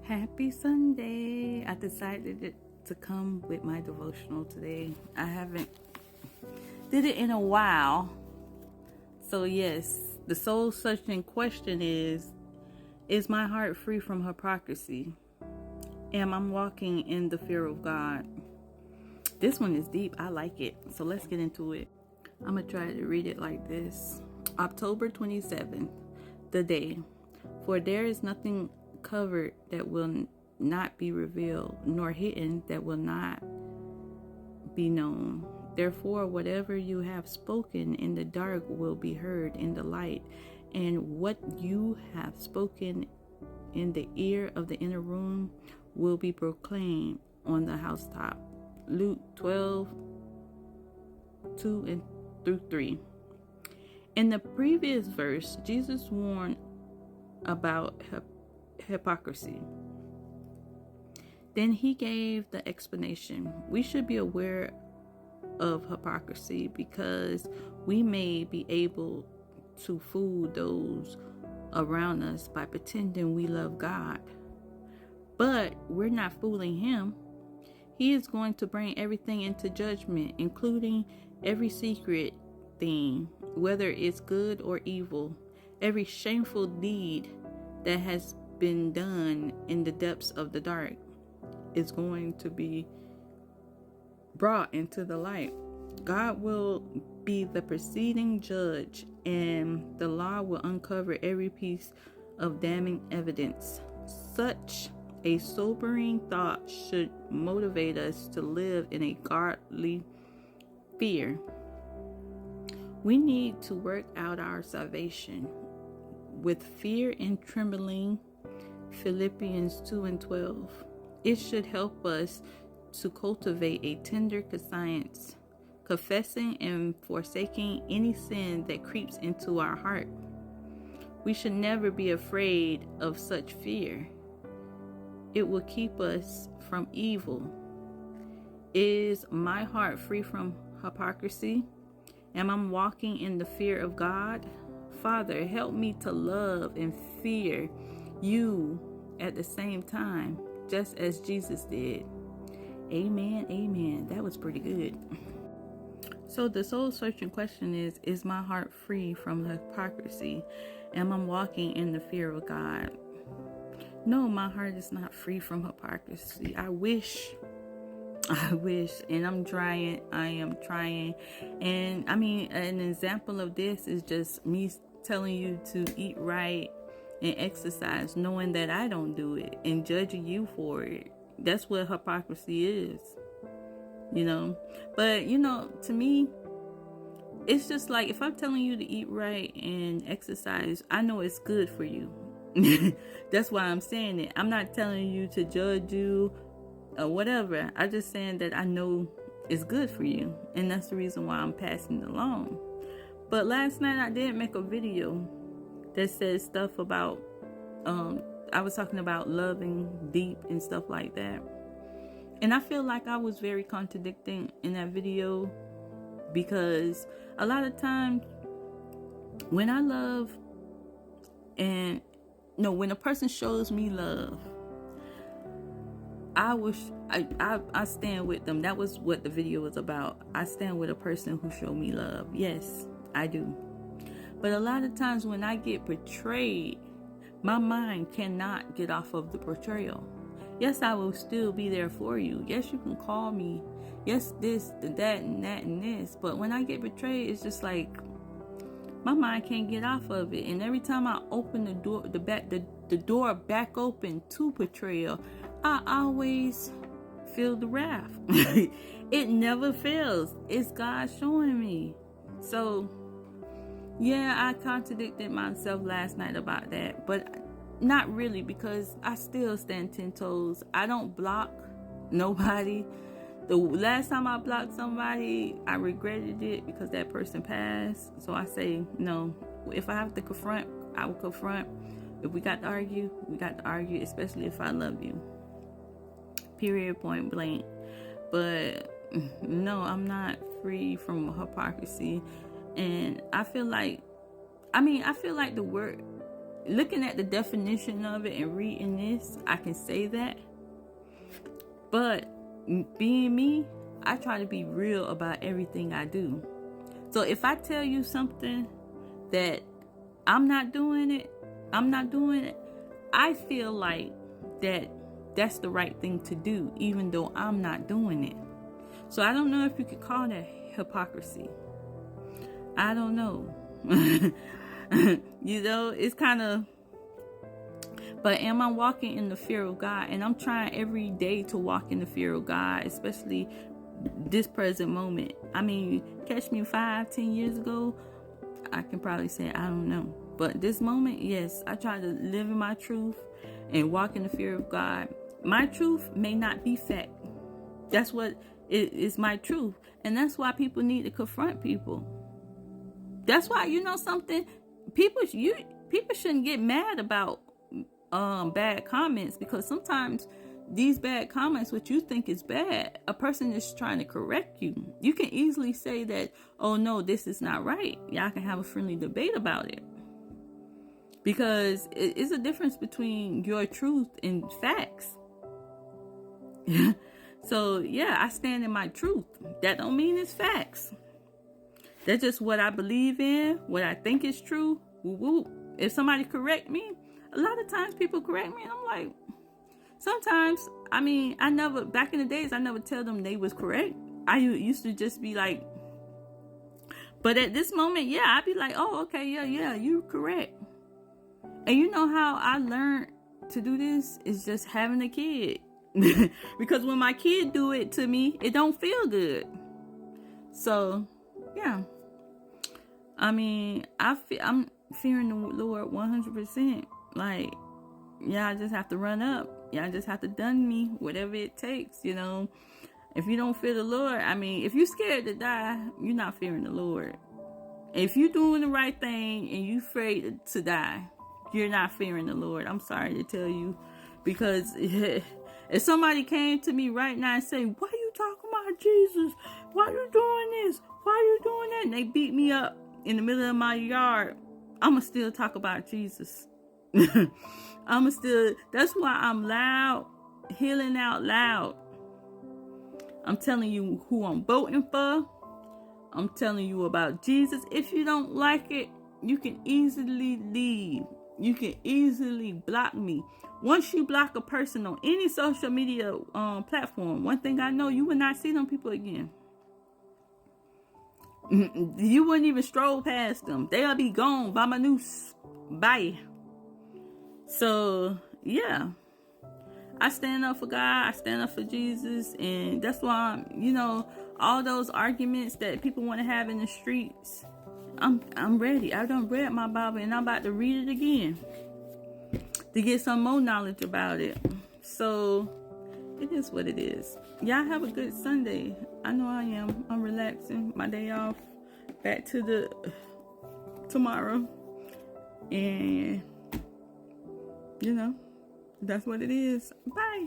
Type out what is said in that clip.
Happy Sunday. I decided to come with my devotional today. I haven't did it in a while. So yes, the soul searching question is my heart free from hypocrisy? Am I walking in the fear of God? This one is deep. I like it. So let's get into it. I'm going to try to read it like this. October 27th, the day. For there is nothing covered that will not be revealed, nor hidden that will not be known. Therefore, whatever you have spoken in the dark will be heard in the light, and what you have spoken in the ear of the inner room will be proclaimed on the housetop. Luke 12:2-3. In the previous verse, Jesus warned about hypocrisy. Then he gave the explanation. We should be aware of hypocrisy because we may be able to fool those around us by pretending we love God. But we're not fooling him. He is going to bring everything into judgment, including every secret thing, whether it's good or evil, every shameful deed that has been done in the depths of the dark is going to be brought into the light. God will be the preceding judge, and the law will uncover every piece of damning evidence. Such a sobering thought should motivate us to live in a godly fear. We need to work out our salvation with fear and trembling. Philippians 2:12. It should help us to cultivate a tender conscience, confessing and forsaking any sin that creeps into our heart. We should never be afraid of such fear. It will keep us from evil. Is my heart free from hypocrisy? Am I walking in the fear of God? Father, help me to love and fear you at the same time, just as Jesus did. Amen, amen. That was pretty good. So the soul searching question is my heart free from hypocrisy? Am I walking in the fear of God? No, my heart is not free from hypocrisy. I wish, and I'm trying. I am trying. And I mean, an example of this is just me telling you to eat right and exercise, knowing that I don't do it and judging you for it. That's what hypocrisy is, But, to me, it's just like if I'm telling you to eat right and exercise, I know it's good for you. That's why I'm saying it. I'm not telling you to judge you or whatever. I'm just saying that I know it's good for you. And that's the reason why I'm passing it along. But last night I did make a video that says stuff about, I was talking about loving deep and stuff like that. And I feel like I was very contradicting in that video because a lot of times when I love when a person shows me love, I stand with them. That was what the video was about. I stand with a person who showed me love. Yes, I do. But a lot of times when I get betrayed, my mind cannot get off of the betrayal. Yes, I will still be there for you. Yes, you can call me. Yes, this, that, and that, and this. But when I get betrayed, it's just like my mind can't get off of it. And every time I open the door back open to betrayal, I always feel the wrath. It never fails. It's God showing me. So yeah, I contradicted myself last night about that, but not really, because I still stand 10 toes. I don't block nobody. The last time I blocked somebody, I regretted it because that person passed. So I say, no, if I have to confront, I will confront. If we got to argue, we got to argue, especially if I love you. Period, point blank. But no, I'm not free from hypocrisy. And I feel like the word looking at the definition of it and reading this, I can say that. But being me, I try to be real about everything I do. So if I tell you something that I'm not doing it, I feel like that's the right thing to do, even though I'm not doing it. So I don't know if you could call that hypocrisy. I don't know. It's kind of, but am I walking in the fear of God? And I'm trying every day to walk in the fear of God, especially this present moment. I mean, catch me 5-10 years ago, I can probably say I don't know. But this moment, yes, I try to live in my truth and walk in the fear of God. My truth may not be fact. That's what it is, my truth. And that's why people need to confront people. That's why, something, people shouldn't get mad about bad comments, because sometimes these bad comments, what you think is bad, a person is trying to correct you. You can easily say that, oh no, this is not right. Y'all can have a friendly debate about it. Because it's a difference between your truth and facts. So yeah, I stand in my truth. That don't mean it's facts. That's just what I believe in, what I think is true. Woo-woo. If somebody correct me, a lot of times people correct me and I'm like, sometimes, back in the days, I never tell them they was correct. I used to just be like, but at this moment, yeah, I'd be like, oh, okay, yeah, you're correct. And you know how I learned to do this is just having a kid. Because when my kid do it to me, it don't feel good. So, yeah. I'm fearing the Lord 100%. Like, y'all just have to run up. Y'all just have to done me, whatever it takes, If you don't fear the Lord, if you're scared to die, you're not fearing the Lord. If you're doing the right thing and you're afraid to die, you're not fearing the Lord. I'm sorry to tell you, because if somebody came to me right now and say, why you talking about Jesus? Why you doing this? Why you doing that? And they beat me up in the middle of my yard, I'ma still talk about Jesus. That's why I'm loud, healing out loud. I'm telling you who I'm voting for. I'm telling you about Jesus. If you don't like it, you can easily leave. You can easily block me. Once you block a person on any social media platform, one thing I know, you will not see them people again. You wouldn't even stroll past them. They'll be gone. Vamoose. Bye. So, yeah. I stand up for God. I stand up for Jesus. And that's why, all those arguments that people want to have in the streets, I'm ready. I done read my Bible and I'm about to read it again to get some more knowledge about it. So, it is what it is. Y'all have a good Sunday. I know I am. I'm relaxing. My day off. Back to the tomorrow. And, that's what it is. Bye.